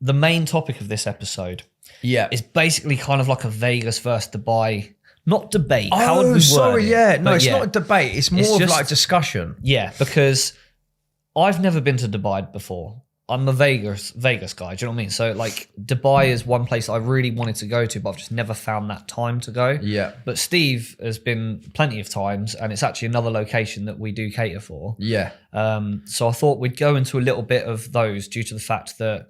the main topic of this episode is basically kind of like a Vegas versus Dubai, not debate. How would we word sorry, it? yeah. No, But it's not a debate. It's more of just like discussion. Yeah, because I've never been to Dubai before. I'm a Vegas guy, do you know what I mean? So like Dubai is one place I really wanted to go to, but I've just never found that time to go. Yeah. But Steve has been plenty of times, and it's actually another location that we do cater for. Yeah. So I thought we'd go into a little bit of those due to the fact that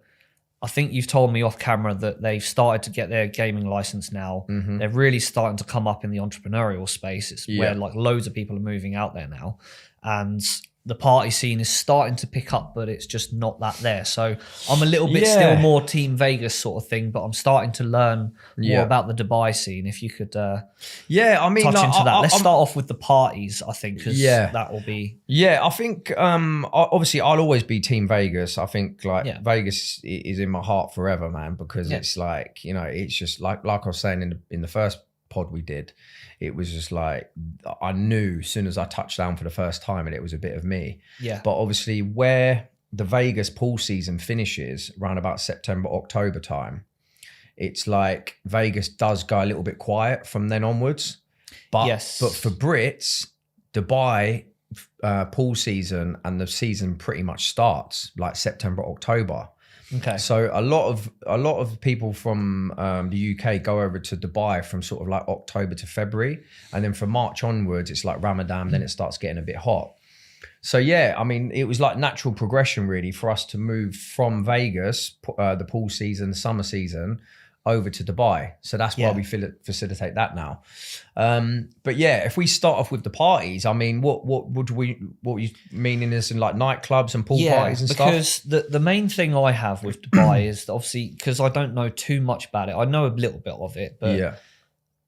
I think you've told me off camera that they've started to get their gaming license now. Mm-hmm. They're really starting to come up in the entrepreneurial space. It's where like loads of people are moving out there now. And the party scene is starting to pick up, but it's just not that there. So I'm a little bit still more Team Vegas sort of thing, but I'm starting to learn more about the Dubai scene. If you could touch into that. Let's start off with the parties, I think, because that will be... Yeah, I think, obviously, I'll always be Team Vegas. I think, like, Vegas is in my heart forever, man, because it's like, you know, it's just like I was saying in the first pod we did, it was just like I knew as soon as I touched down for the first time and it was a bit of me. Yeah. But obviously where the Vegas pool season finishes around about September, October time, it's like Vegas does go a little bit quiet from then onwards. But for Brits, Dubai pool season and the season pretty much starts like September, October. Okay. So a lot of people from the UK go over to Dubai from sort of like October to February, and then from March onwards it's like Ramadan. Then it starts getting a bit hot. So yeah, I mean, it was like natural progression really for us to move from Vegas, the pool season, summer season, over to Dubai. So that's why we facilitate that now. But yeah, if we start off with the parties, I mean, what you meaning is in like nightclubs and pool parties and stuff? Because the main thing I have with Dubai is that obviously, because I don't know too much about it, I know a little bit of it, but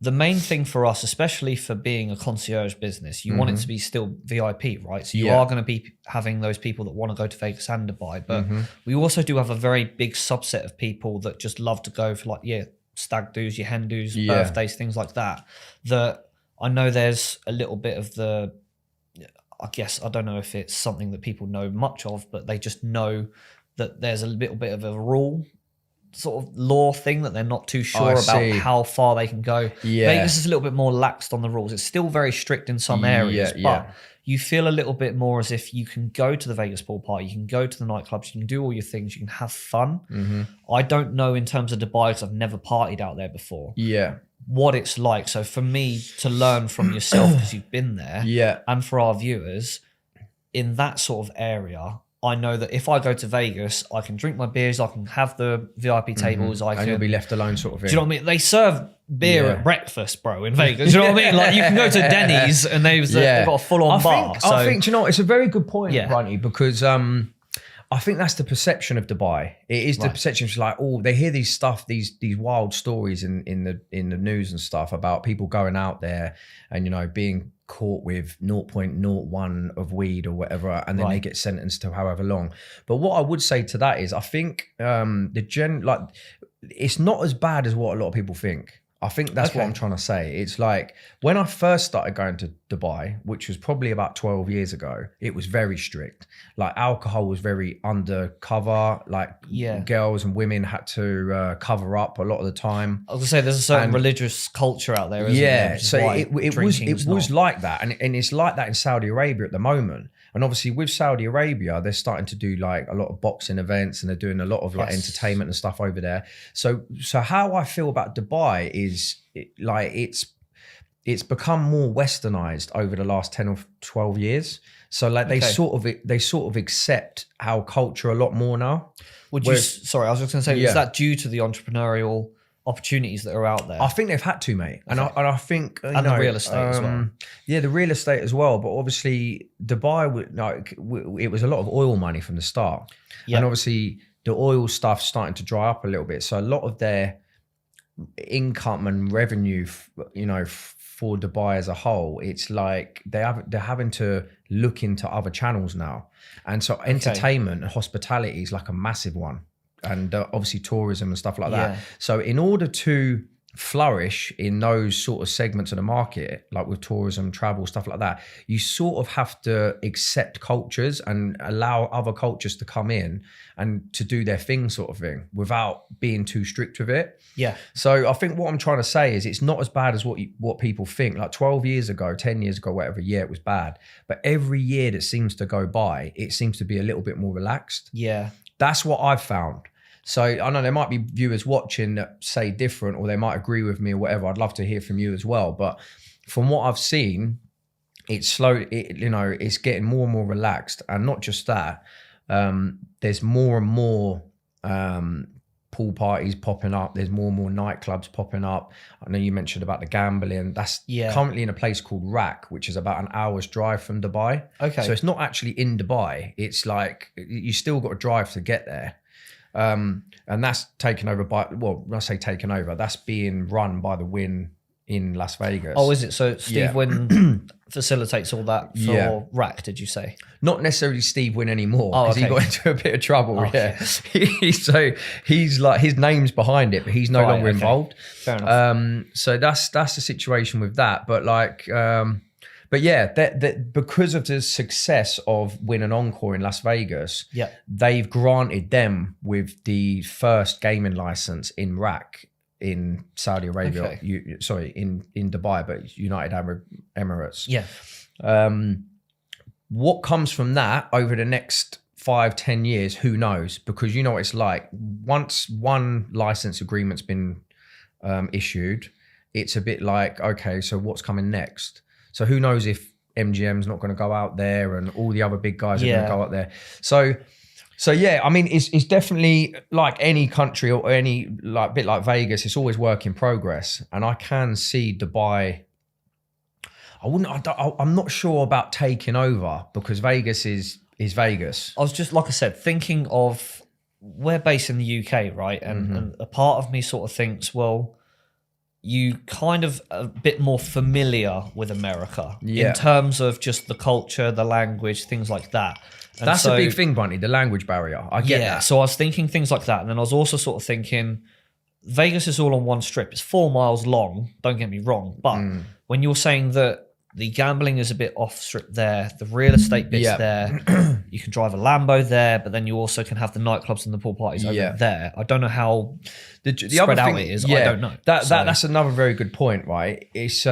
the main thing for us, especially for being a concierge business, you want it to be still VIP, right? So you are going to be having those people that want to go to Vegas and Dubai, but we also do have a very big subset of people that just love to go for like, stag do's, your hen do's, birthdays, things like that, that I know there's a little bit of the, I guess, I don't know if it's something that people know much of, but they just know that there's a little bit of a rule sort of law thing that they're not too sure about how far they can go. Vegas is a little bit more laxed on the rules. It's still very strict in some areas, but you feel a little bit more as if you can go to the Vegas pool party, you can go to the nightclubs, you can do all your things, you can have fun. I don't know in terms of Dubai because I've never partied out there before. What it's like. So for me to learn from yourself because you've been there, and for our viewers in that sort of area, I know that if I go to Vegas, I can drink my beers, I can have the VIP tables, and you'll be left alone sort of thing. Do you know what I mean? They serve beer at breakfast, bro, in Vegas. Do you know what I mean? Like you can go to Denny's and they've got a full-on bar. I think, do you know what? It's a very good point, Brunty, because I think that's the perception of Dubai. It is the perception. It's like, oh, they hear these wild stories in the news and stuff about people going out there and, you know, being caught with 0.01 of weed or whatever, and then they get sentenced to however long. But what I would say to that is I think it's not as bad as what a lot of people think. I think that's what I'm trying to say. It's like when I first started going to Dubai, which was probably about 12 years ago, it was very strict. Like alcohol was very undercover. Like girls and women had to cover up a lot of the time. I was gonna say there's a certain religious culture out there, isn't there? So it was like that, and it's like that in Saudi Arabia at the moment. And obviously with Saudi Arabia, they're starting to do like a lot of boxing events and they're doing a lot of like entertainment and stuff over there. So how I feel about Dubai is it's become more westernized over the last 10 or 12 years. So like they sort of accept our culture a lot more now. Sorry, I was just going to say, is that due to the entrepreneurial opportunities that are out there? I think they've had to, mate. And I think the real estate as well. Yeah, the real estate as well. But obviously Dubai, it was a lot of oil money from the start. And obviously the oil stuff's starting to dry up a little bit. So a lot of their income and revenue, you know, for Dubai as a whole, it's like they're having to look into other channels now. And so entertainment and hospitality is like a massive one. And obviously tourism and stuff like that. So in order to flourish in those sort of segments of the market, like with tourism, travel, stuff like that, you sort of have to accept cultures and allow other cultures to come in and to do their thing, sort of thing, without being too strict with it. Yeah. So I think what I'm trying to say is it's not as bad as what people think. Like 12 years ago, 10 years ago, whatever year, it was bad. But every year that seems to go by, it seems to be a little bit more relaxed. Yeah. That's what I've found. So I know there might be viewers watching that say different, or they might agree with me or whatever. I'd love to hear from you as well. But from what I've seen, it's slow. It's getting more and more relaxed, and not just that. There's more and more pool parties popping up. There's more and more nightclubs popping up. I know you mentioned about the gambling. That's currently in a place called Rak, which is about an hour's drive from Dubai. Okay. So it's not actually in Dubai. It's like you still got to drive to get there. And that's taken over by, well, when I say taken over, that's being run by the Wynn in Las Vegas. Oh, is it? So Steve Wynn facilitates all that for Rak, did you say? Not necessarily Steve Wynn anymore, because he got into a bit of trouble. So he's like, his name's behind it, but he's no longer involved. Fair enough. So that's the situation with that. But like, but yeah, that because of the success of Wynn and Encore in Las Vegas, they've granted them with the first gaming license in Rak in Saudi Arabia. In Dubai, but United Arab Emirates. Yeah. What comes from that over the next 5-10 years, who knows? Because you know what it's like. Once one license agreement's been issued, it's a bit like, okay, so what's coming next? So who knows if MGM's not going to go out there and all the other big guys are going to go out there. So yeah, I mean, it's definitely like any country or any like bit like Vegas. It's always work in progress, and I can see Dubai. I'm not sure about taking over, because Vegas is Vegas. I was just, like I said, thinking of, we're based in the UK, right? And a part of me sort of thinks, well, you kind of a bit more familiar with America in terms of just the culture, the language, things like that. And that's a big thing, Bunty, the language barrier. I get that. So I was thinking things like that. And then I was also sort of thinking, Vegas is all on one strip. It's 4 miles long, don't get me wrong. But when you're saying that the gambling is a bit off strip there, the real estate bit's there, you can drive a Lambo there, but then you also can have the nightclubs and the pool parties over there. I don't know how the spread out it is. I don't know. That's another very good point, right? It's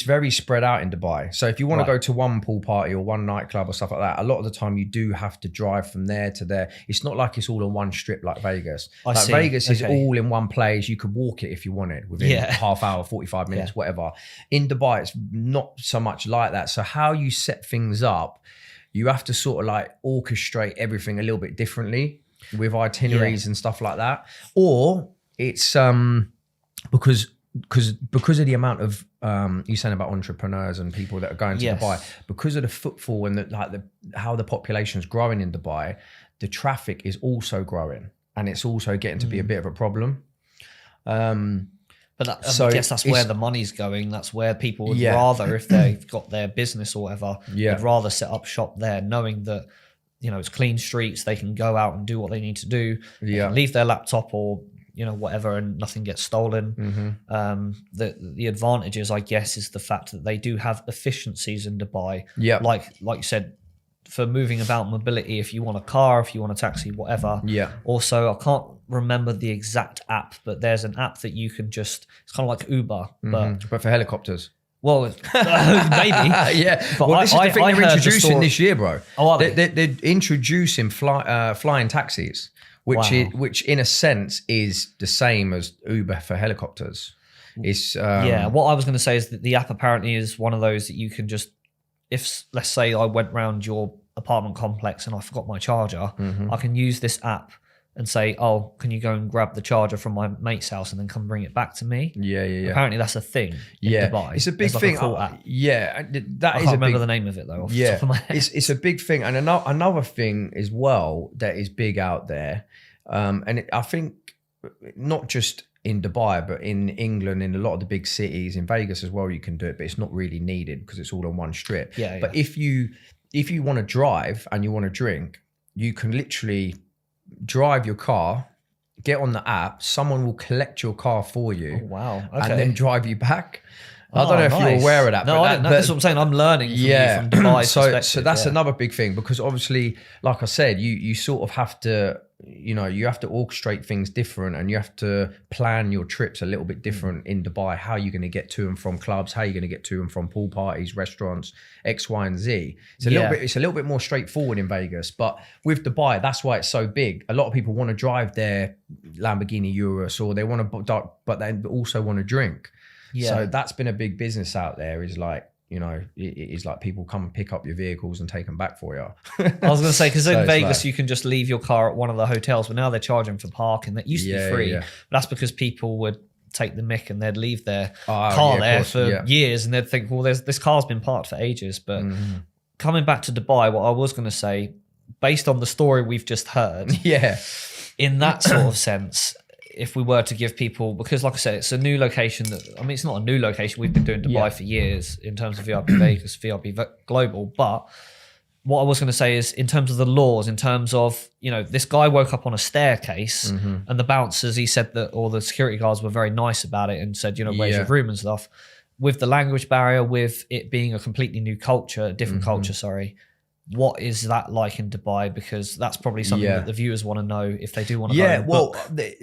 very spread out in Dubai. So if you want to go to one pool party or one nightclub or stuff like that, a lot of the time you do have to drive from there to there. It's not like it's all on one strip like Vegas. Vegas is all in one place. You could walk it if you wanted within half hour, 45 minutes, whatever. In Dubai, it's not so much like that. So how you set things up, you have to sort of like orchestrate everything a little bit differently with itineraries and stuff like that. Or it's because of the amount of you're saying about entrepreneurs and people that are going to Dubai, because of the footfall and how the population's growing in Dubai, the traffic is also growing, and it's also getting to be a bit of a problem. But I guess that's where the money's going. That's where people would rather, if they've got their business or whatever, they'd rather set up shop there, knowing that, you know, it's clean streets. They can go out and do what they need to do. They can leave their laptop or, you know, whatever, and nothing gets stolen. The advantages, I guess, is the fact that they do have efficiencies in Dubai. Like you said, for moving about mobility, if you want a car, if you want a taxi, whatever. Also, I can't remember the exact app, but there's an app that you can just, it's kind of like Uber, but for helicopters. Well, maybe. But well, this is the thing they're introducing this year, bro. Oh, are they? They're introducing flying taxis, which in a sense is the same as Uber for helicopters. It's what I was going to say is that the app apparently is one of those that you can just, if let's say I went round your apartment complex and I forgot my charger, I can use this app and say, oh, can you go and grab the charger from my mate's house and then come bring it back to me? Apparently that's a thing in Dubai. It's a big thing. I can't remember the name of it though off the top of my head. It's a big thing. And another thing as well that is big out there, I think not just in Dubai, but in England, in a lot of the big cities, in Vegas as well, you can do it, but it's not really needed because it's all on one strip. But if you want to drive and you want to drink, you can literally drive your car get on the app, someone will collect your car for you. Oh, wow. Okay. And then drive you back. I don't know if you're aware of that. No, I didn't know. That's what I'm saying. I'm learning from you from Dubai's perspective. So that's another big thing, because obviously, like I said, you sort of have to, you know, you have to orchestrate things different, and you have to plan your trips a little bit different in Dubai. How you're going to get to and from clubs, how you're going to get to and from pool parties, restaurants, X, Y, and Z. It's a little bit more straightforward in Vegas, but with Dubai, that's why it's so big. A lot of people want to drive their Lamborghini Urus, or they want to, but they also want to drink. Yeah. So that's been a big business out there, is like, you know, it's like people come and pick up your vehicles and take them back for you. I was going to say, because in Vegas, you can just leave your car at one of the hotels, but now they're charging for parking. That used to be free. But that's because people would take the mick and they'd leave their car there for years, and they'd think, well, this car's been parked for ages. But coming back to Dubai, what I was going to say, based on the story we've just heard, in that sort of sense, if we were to give people, because like I said, it's a new location it's not a new location. We've been doing Dubai for years in terms of VIP Vegas, VIP Global. But what I was going to say is, in terms of the laws, in terms of, you know, this guy woke up on a staircase and the bouncers, he said that, or the security guards were very nice about it and said, you know, where's your room and stuff. With the language barrier, with it being a completely new culture, a different culture, sorry. What is that like in Dubai? Because that's probably something that the viewers want to know if they do want to. Yeah, well,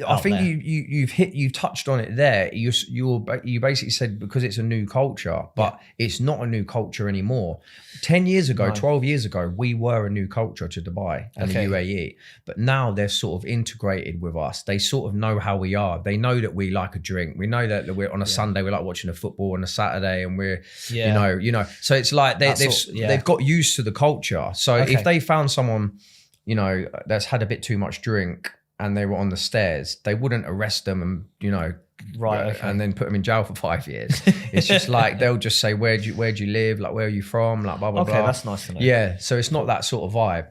I think you've touched on it there. You basically said, because it's a new culture, but it's not a new culture anymore. 10 years ago, 12 years ago, we were a new culture to Dubai and the UAE, but now they're sort of integrated with us. They sort of know how we are. They know that we like a drink. We know that we're on a Sunday, we like watching a football, on a Saturday, and we're you know. So it's like they've got used to the culture. So if they found someone, you know, that's had a bit too much drink and they were on the stairs, they wouldn't arrest them and, you know, and then put them in jail for 5 years. It's just like, they'll just say, where do you live? Like, where are you from? Like, blah, blah, blah. Okay, that's nice to know. Yeah, so it's not that sort of vibe.